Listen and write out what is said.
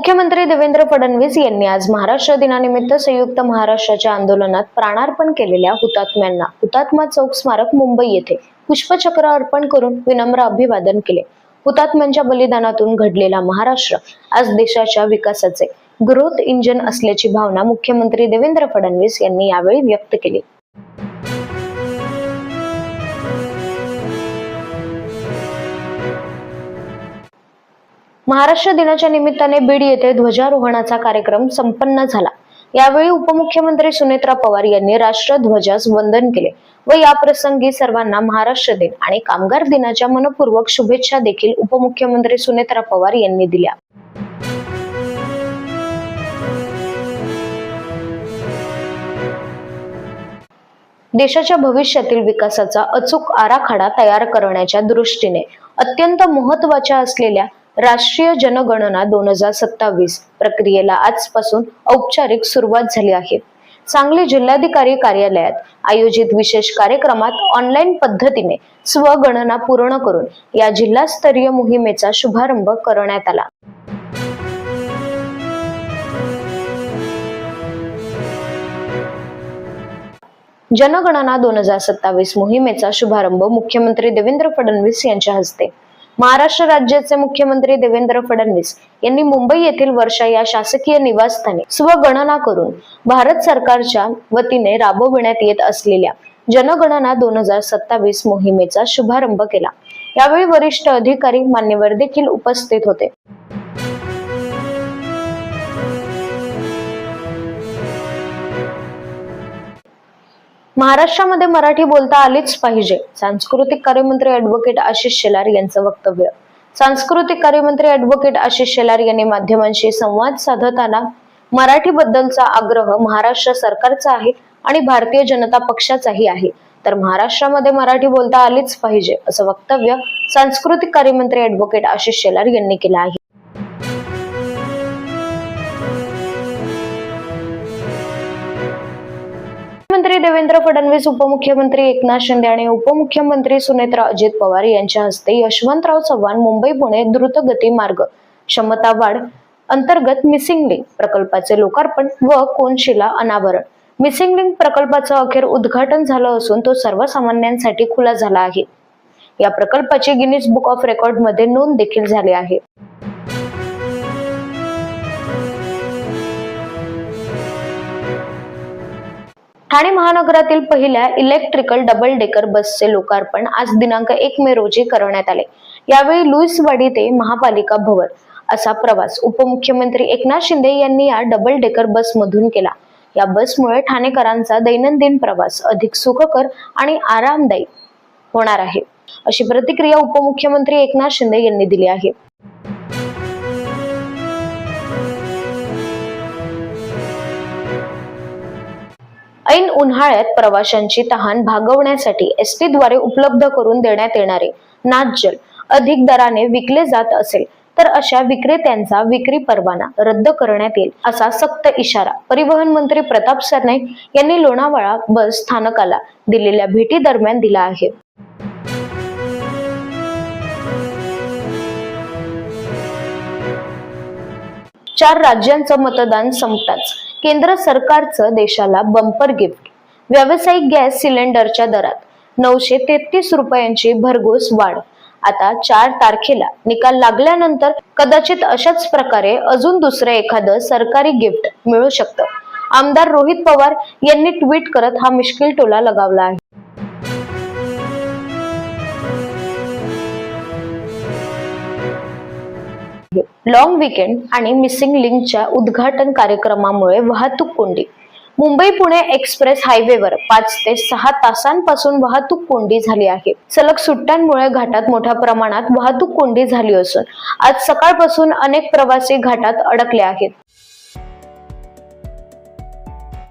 मुख्यमंत्री देवेंद्र फडणवीस यांनी आज महाराष्ट्र दिनानिमित्त संयुक्त महाराष्ट्राच्या आंदोलनात प्राणार्पण केलेल्या हुतात्म्यांना हुतात्मा चौक स्मारक मुंबई येथे पुष्पचक्र अर्पण करून विनम्र अभिवादन केले। हुतात्म्यांच्या बलिदानातून घडलेला महाराष्ट्र आज देशाच्या विकासाचे ग्रोथ इंजिन असल्याची भावना मुख्यमंत्री देवेंद्र फडणवीस यांनी यावेळी व्यक्त केली। महाराष्ट्र दिनाच्या निमित्ताने बीड येथे ध्वजारोहणाचा कार्यक्रम संपन्न झाला। यावेळी उपमुख्यमंत्री सुनेत्रा पवार यांनी राष्ट्रध्वजास वंदन केले व या प्रसंगी सर्वांना महाराष्ट्र दिन आणि कामगार दिनाच्या मनपूर्वक शुभेच्छा देखील उपमुख्यमंत्री सुनेत्रा पवार यांनी दिल्या। देशाच्या भविष्यातील विकासाचा अचूक आराखडा तयार करण्याच्या दृष्टीने अत्यंत महत्त्वाच्या असलेल्या राष्ट्रीय जनगणना 2027 प्रक्रियेला आजपासून औपचारिक सुरुवात झाली आहे। सांगली जिल्हाधिकारी कार्यालयात आयोजित विशेष कार्यक्रमात ऑनलाईन पद्धतीने स्वगणना पूर्ण करून या जिल्हास्तरीय मोहिमेचा शुभारंभ करण्यात आला। जनगणना 2027 मोहिमेचा शुभारंभ मुख्यमंत्री देवेंद्र फडणवीस यांच्या हस्ते महाराष्ट्र राज्याचे मुख्यमंत्री देवेंद्र फडणवीस यांनी मुंबई येथील वर्षा या शासकीय निवासस्थानी स्वगणना करून भारत सरकारच्या वतीने राबविण्यात येत असलेल्या जनगणना 2027 मोहिमेचा शुभारंभ केला। यावेळी वरिष्ठ अधिकारी मान्यवर देखील उपस्थित होते। महाराष्ट्रामध्ये मराठी बोलता आलीच पाहिजे, सांस्कृतिक कार्यमंत्री ॲडव्होकेट आशिष शेलार यांचं वक्तव्य। सांस्कृतिक कार्यमंत्री ॲडव्होकेट आशिष शेलार यांनी माध्यमांशी संवाद साधताना मराठीबद्दलचा आग्रह महाराष्ट्र सरकारचा आहे आणि भारतीय जनता पक्षाचाही आहे, तर महाराष्ट्रामध्ये मराठी बोलता आलीच पाहिजे असं वक्तव्य सांस्कृतिक कार्यमंत्री ॲडव्होकेट आशिष शेलार यांनी केलं आहे। मुख्यमंत्री देवेंद्र फडणवीस, उपमुख्यमंत्री एकनाथ शिंदे आणि उपमुख्यमंत्री सुनेत्रा अजित पवार यांच्या हस्ते यशवंतराव चव्हाण मुंबई पुणे द्रुतगती मार्ग क्षमता वाढ अंतर्गत मिसिंग लिंक प्रकल्पाचे लोकार्पण व कोनशिला अनावरण। मिसिंग लिंक प्रकल्पाचं अखेर उद्घाटन झालं असून तो सर्वसामान्यांसाठी खुला झाला आहे। या प्रकल्पाची गिनीज बुक ऑफ रेकॉर्ड मध्ये नोंद देखील झाली आहे। ठाणे महानगरातील पहिल्या इलेक्ट्रिकल डबल डेकर बसचे लोकार्पण आज दिनांक 1 मे रोजी करण्यात आले। यावेळी लुईसवाडी ते महापालिका भवन असा प्रवास उपमुख्यमंत्री एकनाथ शिंदे यांनी या डबल डेकर बस मधून केला। या बसमुळे ठाणेकरांचा दैनंदिन प्रवास अधिक सुखकर आणि आरामदायी होणार आहे, अशी प्रतिक्रिया उपमुख्यमंत्री एकनाथ शिंदे यांनी दिली आहे। ऐन उन्हाळ्यात प्रवाशांची तहान भागवण्यासाठी एसटी द्वारे उपलब्ध करून देण्यात येणारे नाथजल अधिक दराने विकले जात असेल तर अशा विक्रेत्यांचा विक्री परवाना रद्द करण्यात येईल, असा सक्त इशारा परिवहन मंत्री प्रताप सरनाईक यांनी लोणावळा बस स्थानकाला दिलेल्या भेटी दरम्यान दिला आहे। चार राज्यांचं मतदान संपताच केंद्र सरकारचं देशाला बंपर गिफ्ट। व्यावसायिक गॅस सिलेंडरच्या दरात 933 रुपयांची भरघोस वाढ। आता 4 तारखेला निकाल लागल्यानंतर कदाचित अशाच प्रकारे अजून दुसरं एखादं सरकारी गिफ्ट मिळू शकतं। आमदार रोहित पवार यांनी ट्विट करत हा मिश्किल टोला लगावला आहे। लॉंग वीकेंड आणि मिसिंग लिंकच्या उद्घाटन कार्यक्रमामुळे वाहतूक कोंडी। मुंबई पुणे एक्सप्रेस हायवेवर 5 ते 6 तासांपासून वाहतूक कोंडी झाली आहे। सलग सुट्ट्यांमुळे घाटात मोठ्या प्रमाणात वाहतूक कोंडी झाली असून आज सकाळपासून अनेक प्रवासी घाटात अडकले आहेत।